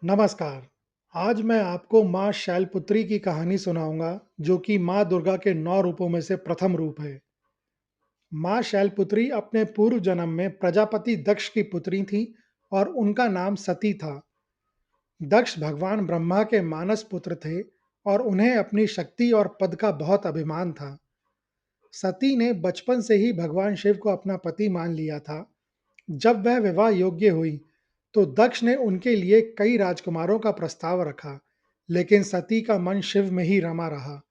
नमस्कार। आज मैं आपको माँ शैलपुत्री की कहानी सुनाऊंगा, जो कि माँ दुर्गा के 9 रूपों में से प्रथम रूप है। माँ शैलपुत्री अपने पूर्व जन्म में प्रजापति दक्ष की पुत्री थी और उनका नाम सती था। दक्ष भगवान ब्रह्मा के मानस पुत्र थे और उन्हें अपनी शक्ति और पद का बहुत अभिमान था। सती ने बचपन से ही भगवान शिव को अपना पति मान लिया था। जब वह विवाह योग्य हुई, तो दक्ष ने उनके लिए कई राजकुमारों का प्रस्ताव रखा, लेकिन सती का मन शिव में ही रमा रहा।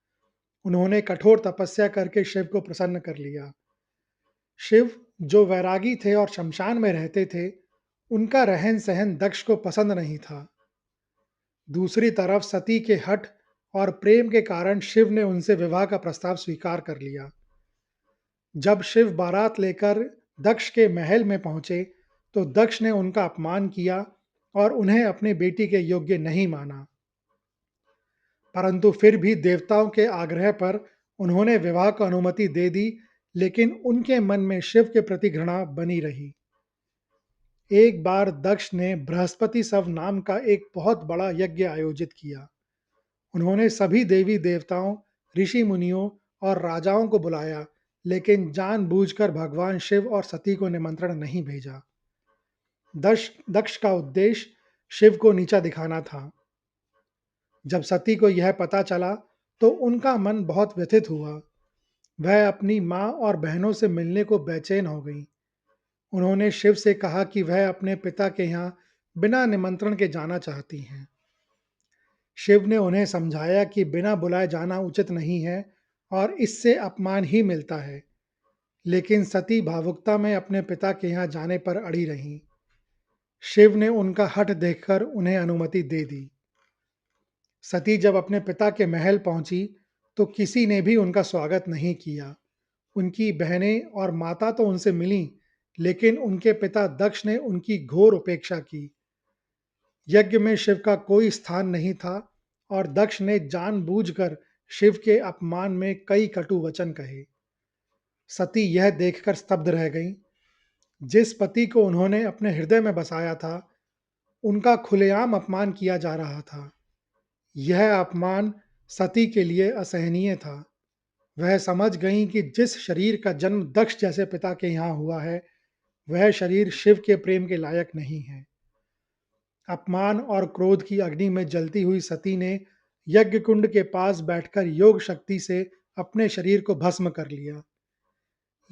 उन्होंने कठोर तपस्या करके शिव को प्रसन्न कर लिया। शिव, जो वैरागी थे और शमशान में रहते थे, उनका रहन सहन दक्ष को पसंद नहीं था। दूसरी तरफ सती के हठ और प्रेम के कारण शिव ने उनसे विवाह का प्रस्ताव स्वीकार कर लिया। जब शिव बारात लेकर दक्ष के महल में पहुंचे, तो दक्ष ने उनका अपमान किया और उन्हें अपनी बेटी के योग्य नहीं माना। परंतु फिर भी देवताओं के आग्रह पर उन्होंने विवाह को अनुमति दे दी, लेकिन उनके मन में शिव के प्रति घृणा बनी रही। एक बार दक्ष ने बृहस्पति सव नाम का एक बहुत बड़ा यज्ञ आयोजित किया। उन्होंने सभी देवी देवताओं, ऋषि मुनियों और राजाओं को बुलाया, लेकिन जानबूझकर भगवान शिव और सती को निमंत्रण नहीं भेजा। दक्ष का उद्देश्य शिव को नीचा दिखाना था। जब सती को यह पता चला, तो उनका मन बहुत व्यथित हुआ। वह अपनी माँ और बहनों से मिलने को बेचैन हो गई। उन्होंने शिव से कहा कि वह अपने पिता के यहाँ बिना निमंत्रण के जाना चाहती हैं। शिव ने उन्हें समझाया कि बिना बुलाए जाना उचित नहीं है और इससे अपमान ही मिलता है। लेकिन सती भावुकता में अपने पिता के यहाँ जाने पर अड़ी रहीं। शिव ने उनका हठ देखकर उन्हें अनुमति दे दी। सती जब अपने पिता के महल पहुंची, तो किसी ने भी उनका स्वागत नहीं किया। उनकी बहनें और माता तो उनसे मिलीं, लेकिन उनके पिता दक्ष ने उनकी घोर उपेक्षा की। यज्ञ में शिव का कोई स्थान नहीं था और दक्ष ने जानबूझकर शिव के अपमान में कई कटु वचन कहे। सती यह देखकर स्तब्ध रह गईं। जिस पति को उन्होंने अपने हृदय में बसाया था, उनका खुलेआम अपमान किया जा रहा था। यह अपमान सती के लिए असहनीय था। वह समझ गईं कि जिस शरीर का जन्म दक्ष जैसे पिता के यहाँ हुआ है, वह शरीर शिव के प्रेम के लायक नहीं है। अपमान और क्रोध की अग्नि में जलती हुई सती ने यज्ञ कुंड के पास बैठकर योग शक्ति से अपने शरीर को भस्म कर लिया।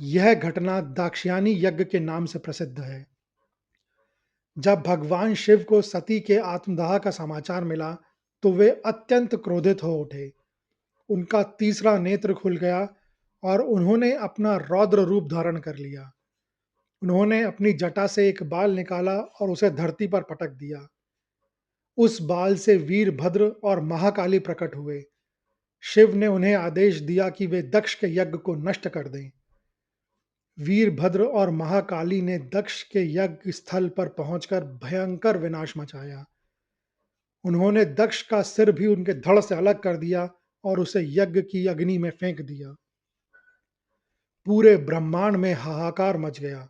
यह घटना दाक्षायणी यज्ञ के नाम से प्रसिद्ध है। जब भगवान शिव को सती के आत्मदाह का समाचार मिला, तो वे अत्यंत क्रोधित हो उठे। उनका तीसरा नेत्र खुल गया और उन्होंने अपना रौद्र रूप धारण कर लिया। उन्होंने अपनी जटा से एक बाल निकाला और उसे धरती पर पटक दिया। उस बाल से वीरभद्र और महाकाली प्रकट हुए। शिव ने उन्हें आदेश दिया कि वे दक्ष के यज्ञ को नष्ट कर दें। वीरभद्र और महाकाली ने दक्ष के यज्ञ स्थल पर पहुंचकर भयंकर विनाश मचाया। उन्होंने दक्ष का सिर भी उनके धड़ से अलग कर दिया और उसे यज्ञ की अग्नि में फेंक दिया। पूरे ब्रह्मांड में हाहाकार मच गया।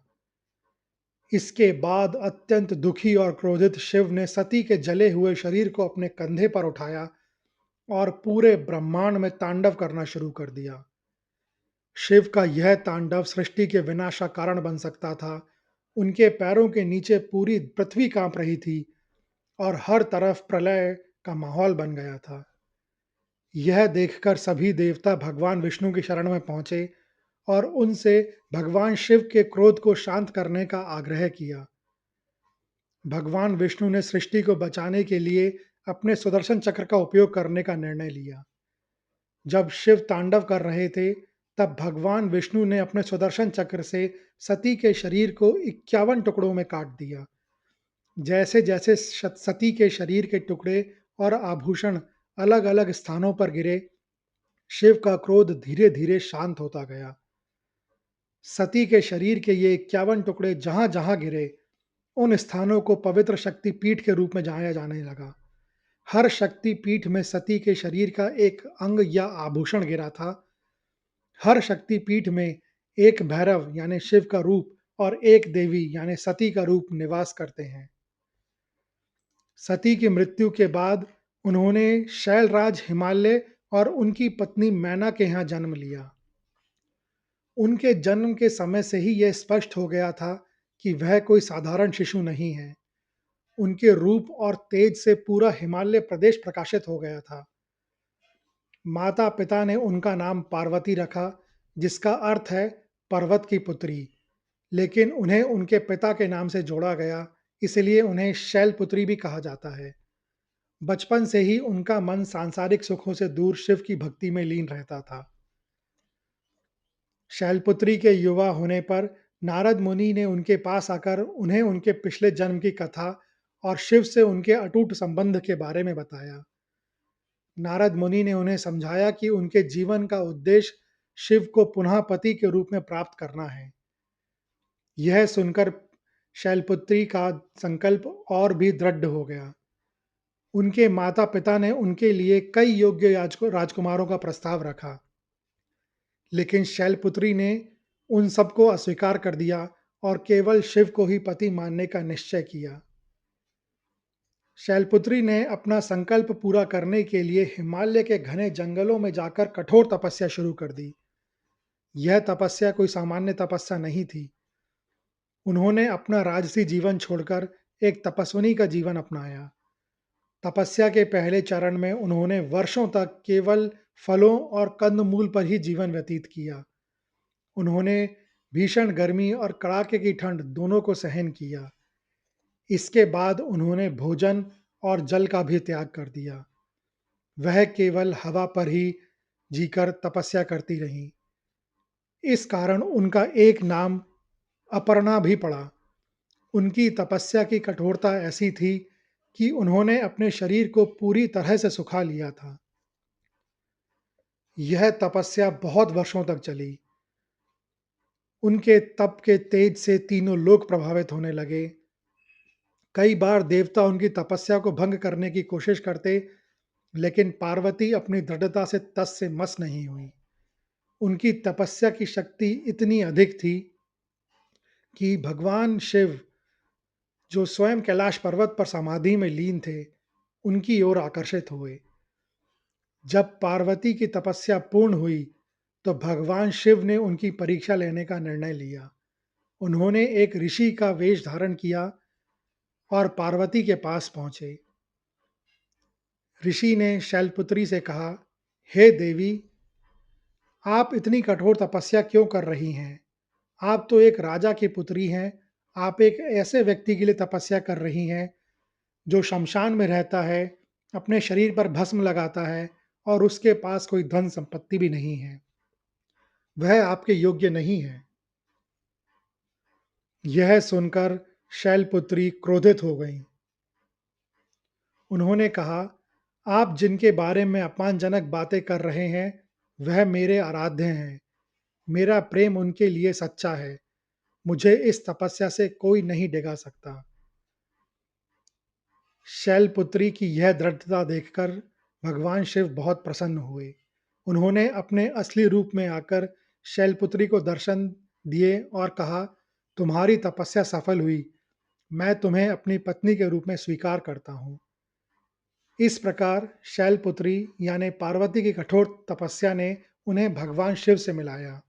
इसके बाद अत्यंत दुखी और क्रोधित शिव ने सती के जले हुए शरीर को अपने कंधे पर उठाया और पूरे ब्रह्मांड में तांडव करना शुरू कर दिया। शिव का यह तांडव सृष्टि के विनाश का कारण बन सकता था। उनके पैरों के नीचे पूरी पृथ्वी कांप रही थी और हर तरफ प्रलय का माहौल बन गया था। यह देखकर सभी देवता भगवान विष्णु की शरण में पहुंचे और उनसे भगवान शिव के क्रोध को शांत करने का आग्रह किया। भगवान विष्णु ने सृष्टि को बचाने के लिए अपने सुदर्शन चक्र का उपयोग करने का निर्णय लिया। जब शिव तांडव कर रहे थे, तब भगवान विष्णु ने अपने सुदर्शन चक्र से सती के शरीर को 51 टुकड़ों में काट दिया। जैसे जैसे सती के शरीर के टुकड़े और आभूषण अलग अलग स्थानों पर गिरे, शिव का क्रोध धीरे धीरे शांत होता गया। सती के शरीर के ये 51 टुकड़े जहां जहां गिरे, उन स्थानों को पवित्र शक्ति पीठ के रूप में जाना जाने लगा। हर शक्ति पीठ में सती के शरीर का एक अंग या आभूषण गिरा था। हर शक्ति पीठ में एक भैरव यानी शिव का रूप और एक देवी यानी सती का रूप निवास करते हैं। सती की मृत्यु के बाद उन्होंने शैलराज हिमालय और उनकी पत्नी मैना के यहाँ जन्म लिया। उनके जन्म के समय से ही यह स्पष्ट हो गया था कि वह कोई साधारण शिशु नहीं है। उनके रूप और तेज से पूरा हिमालय प्रदेश प्रकाशित हो गया था। माता-पिता ने उनका नाम पार्वती रखा, जिसका अर्थ है पर्वत की पुत्री, लेकिन उन्हें उनके पिता के नाम से जोड़ा गया, इसलिए उन्हें शैलपुत्री भी कहा जाता है। बचपन से ही उनका मन सांसारिक सुखों से दूर शिव की भक्ति में लीन रहता था। शैलपुत्री के युवा होने पर नारद मुनि ने उनके पास आकर उन्हें उनके पिछले जन्म की कथा और शिव से उनके अटूट संबंध के बारे में बताया। नारद मुनि ने उन्हें समझाया कि उनके जीवन का उद्देश्य शिव को पुनः पति के रूप में प्राप्त करना है। यह सुनकर शैलपुत्री का संकल्प और भी दृढ़ हो गया। उनके माता-पिता ने उनके लिए कई योग्य राजकुमारों का प्रस्ताव रखा, लेकिन शैलपुत्री ने उन सबको अस्वीकार कर दिया और केवल शिव को ही पति मानने का निश्चय किया। शैलपुत्री ने अपना संकल्प पूरा करने के लिए हिमालय के घने जंगलों में जाकर कठोर तपस्या शुरू कर दी। यह तपस्या कोई सामान्य तपस्या नहीं थी। उन्होंने अपना राजसी जीवन छोड़कर एक तपस्विनी का जीवन अपनाया। तपस्या के पहले चरण में उन्होंने वर्षों तक केवल फलों और कंद-मूल पर ही जीवन व्यतीत किया। उन्होंने भीषण गर्मी और कड़ाके की ठंड दोनों को सहन किया। इसके बाद उन्होंने भोजन और जल का भी त्याग कर दिया। वह केवल हवा पर ही जीकर तपस्या करती रहीं। इस कारण उनका एक नाम अपर्णा भी पड़ा। उनकी तपस्या की कठोरता ऐसी थी कि उन्होंने अपने शरीर को पूरी तरह से सुखा लिया था। यह तपस्या बहुत वर्षों तक चली। उनके तप के तेज से तीनों लोक प्रभावित होने लगे। कई बार देवता उनकी तपस्या को भंग करने की कोशिश करते, लेकिन पार्वती अपनी दृढ़ता से तस से मस नहीं हुई। उनकी तपस्या की शक्ति इतनी अधिक थी कि भगवान शिव, जो स्वयं कैलाश पर्वत पर समाधि में लीन थे, उनकी ओर आकर्षित हुए। जब पार्वती की तपस्या पूर्ण हुई, तो भगवान शिव ने उनकी परीक्षा लेने का निर्णय लिया। उन्होंने एक ऋषि का वेश धारण किया और पार्वती के पास पहुंचे। ऋषि ने शैलपुत्री से कहा, हे देवी, आप इतनी कठोर तपस्या क्यों कर रही हैं? आप तो एक राजा की पुत्री हैं। आप एक ऐसे व्यक्ति के लिए तपस्या कर रही हैं जो शमशान में रहता है, अपने शरीर पर भस्म लगाता है और उसके पास कोई धन संपत्ति भी नहीं है। वह आपके योग्य नहीं है। यह सुनकर शैलपुत्री क्रोधित हो गईं। उन्होंने कहा, आप जिनके बारे में अपमानजनक बातें कर रहे हैं, वह मेरे आराध्य हैं। मेरा प्रेम उनके लिए सच्चा है। मुझे इस तपस्या से कोई नहीं डिगा सकता। शैलपुत्री की यह दृढ़ता देखकर भगवान शिव बहुत प्रसन्न हुए। उन्होंने अपने असली रूप में आकर शैलपुत्री को दर्शन दिए और कहा, तुम्हारी तपस्या सफल हुई। मैं तुम्हें अपनी पत्नी के रूप में स्वीकार करता हूँ। इस प्रकार शैलपुत्री यानी पार्वती की कठोर तपस्या ने उन्हें भगवान शिव से मिलाया।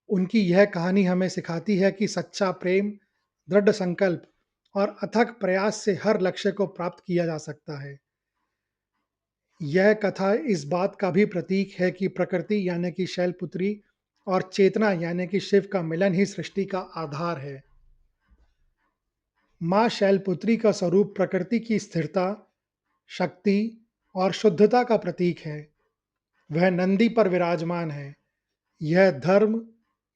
उनकी यह कहानी हमें सिखाती है कि सच्चा प्रेम, दृढ़ संकल्प और अथक प्रयास से हर लक्ष्य को प्राप्त किया जा सकता है। यह कथा इस बात का भी प्रतीक है कि प्रकृति यानी कि शैलपुत्री और चेतना यानी कि शिव का मिलन ही सृष्टि का आधार है। माँ शैलपुत्री का स्वरूप प्रकृति की स्थिरता, शक्ति और शुद्धता का प्रतीक है। वह नंदी पर विराजमान है। यह धर्म,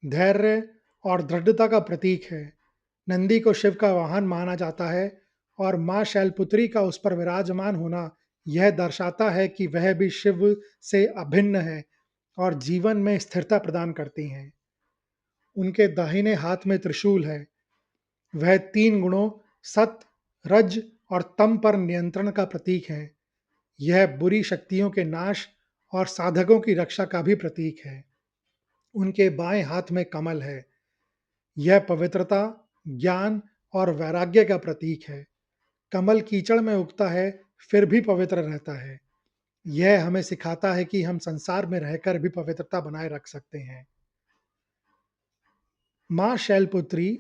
धैर्य और दृढ़ता का प्रतीक है। नंदी को शिव का वाहन माना जाता है और माँ शैलपुत्री का उस पर विराजमान होना यह दर्शाता है कि वह भी शिव से अभिन्न है और जीवन में स्थिरता प्रदान करती हैं। उनके दाहिने हाथ में त्रिशूल है। वह तीन गुणों सत, रज और तम पर नियंत्रण का प्रतीक है। यह बुरी शक्तियों के नाश और साधकों की रक्षा का भी प्रतीक है। उनके बाएं हाथ में कमल है। यह पवित्रता, ज्ञान और वैराग्य का प्रतीक है। कमल कीचड़ में उगता है, फिर भी पवित्र रहता है। यह हमें सिखाता है कि हम संसार में रहकर भी पवित्रता बनाए रख सकते हैं। माँ शैलपुत्री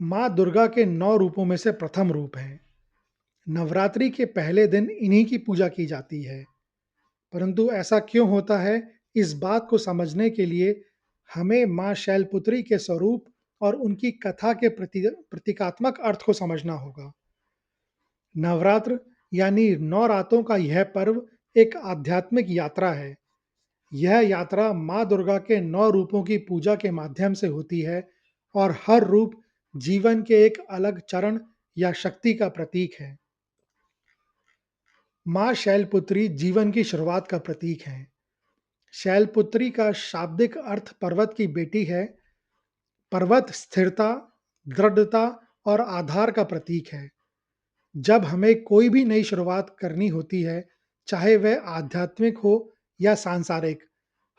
माँ दुर्गा के 9 रूपों में से प्रथम रूप है। नवरात्रि के पहले दिन इन्हीं की पूजा की जाती है। परंतु ऐसा क्यों होता है, इस बात को समझने के लिए हमें माँ शैलपुत्री के स्वरूप और उनकी कथा के प्रतीकात्मक अर्थ को समझना होगा। नवरात्र यानी 9 रातों का यह पर्व एक आध्यात्मिक यात्रा है। यह यात्रा माँ दुर्गा के 9 रूपों की पूजा के माध्यम से होती है और हर रूप जीवन के एक अलग चरण या शक्ति का प्रतीक है। माँ शैलपुत्री जीवन की शुरुआत का प्रतीक है। शैलपुत्री का शाब्दिक अर्थ पर्वत की बेटी है। पर्वत स्थिरता, दृढ़ता और आधार का प्रतीक है। जब हमें कोई भी नई शुरुआत करनी होती है, चाहे वह आध्यात्मिक हो या सांसारिक,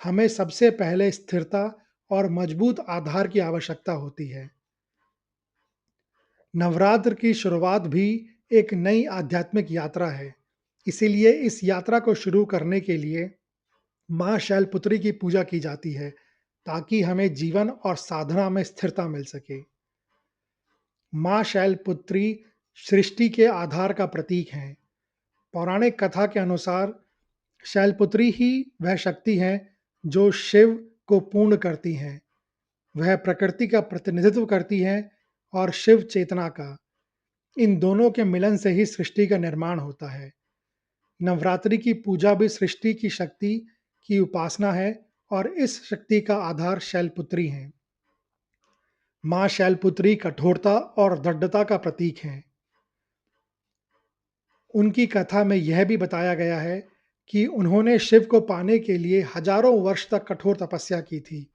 हमें सबसे पहले स्थिरता और मजबूत आधार की आवश्यकता होती है। नवरात्र की शुरुआत भी एक नई आध्यात्मिक यात्रा है। इसीलिए इस यात्रा को शुरू करने के लिए माँ शैलपुत्री की पूजा की जाती है, ताकि हमें जीवन और साधना में स्थिरता मिल सके। माँ शैलपुत्री सृष्टि के आधार का प्रतीक हैं। पौराणिक कथा के अनुसार शैलपुत्री ही वह शक्ति है जो शिव को पूर्ण करती हैं। वह प्रकृति का प्रतिनिधित्व करती हैं और शिव चेतना का। इन दोनों के मिलन से ही सृष्टि का निर्माण होता है। नवरात्रि की पूजा भी सृष्टि की शक्ति की उपासना है और इस शक्ति का आधार शैलपुत्री है। माँ शैलपुत्री कठोरता और दृढ़ता का प्रतीक हैं। उनकी कथा में यह भी बताया गया है कि उन्होंने शिव को पाने के लिए हजारों वर्ष तक कठोर तपस्या की थी।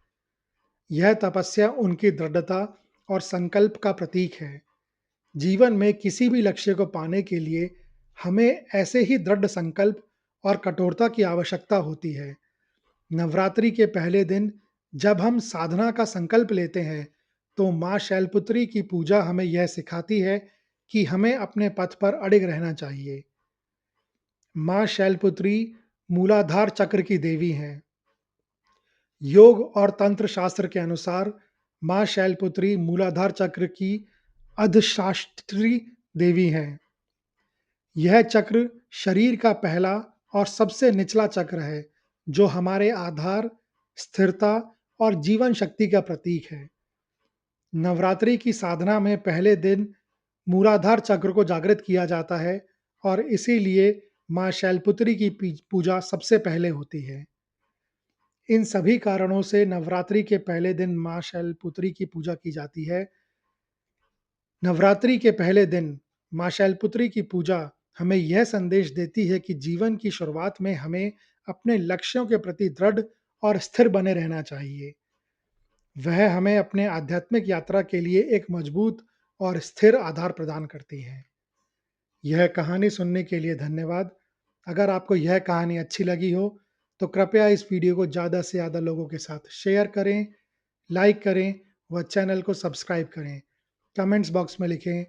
यह तपस्या उनकी दृढ़ता और संकल्प का प्रतीक है। जीवन में किसी भी लक्ष्य को पाने के लिए हमें ऐसे ही दृढ़ संकल्प और कठोरता की आवश्यकता होती है। नवरात्रि के पहले दिन जब हम साधना का संकल्प लेते हैं, तो माँ शैलपुत्री की पूजा हमें यह सिखाती है कि हमें अपने पथ पर अडिग रहना चाहिए। माँ शैलपुत्री मूलाधार चक्र की देवी हैं। योग और तंत्र शास्त्र के अनुसार माँ शैलपुत्री मूलाधार चक्र की अधिष्ठात्री देवी हैं। यह चक्र शरीर का पहला और सबसे निचला चक्र है, जो हमारे आधार, स्थिरता और जीवन शक्ति का प्रतीक है। नवरात्रि की साधना में पहले दिन मूलाधार चक्र को जागृत किया जाता है और इसीलिए माँ शैलपुत्री की पूजा सबसे पहले होती है। इन सभी कारणों से नवरात्रि के पहले दिन माँ शैलपुत्री की पूजा की जाती है। नवरात्रि के पहले दिन माँ शैलपुत्री की पूजा हमें यह संदेश देती है कि जीवन की शुरुआत में हमें अपने लक्ष्यों के प्रति दृढ़ और स्थिर बने रहना चाहिए। वह हमें अपने आध्यात्मिक यात्रा के लिए एक मजबूत और स्थिर आधार प्रदान करती हैं। यह कहानी सुनने के लिए धन्यवाद। अगर आपको यह कहानी अच्छी लगी हो, तो कृपया इस वीडियो को ज़्यादा से ज़्यादा लोगों के साथ शेयर करें, लाइक करें व चैनल को सब्सक्राइब करें। कमेंट्स बॉक्स में लिखें,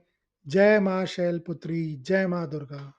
जय माँ शैलपुत्री, जय माँ दुर्गा।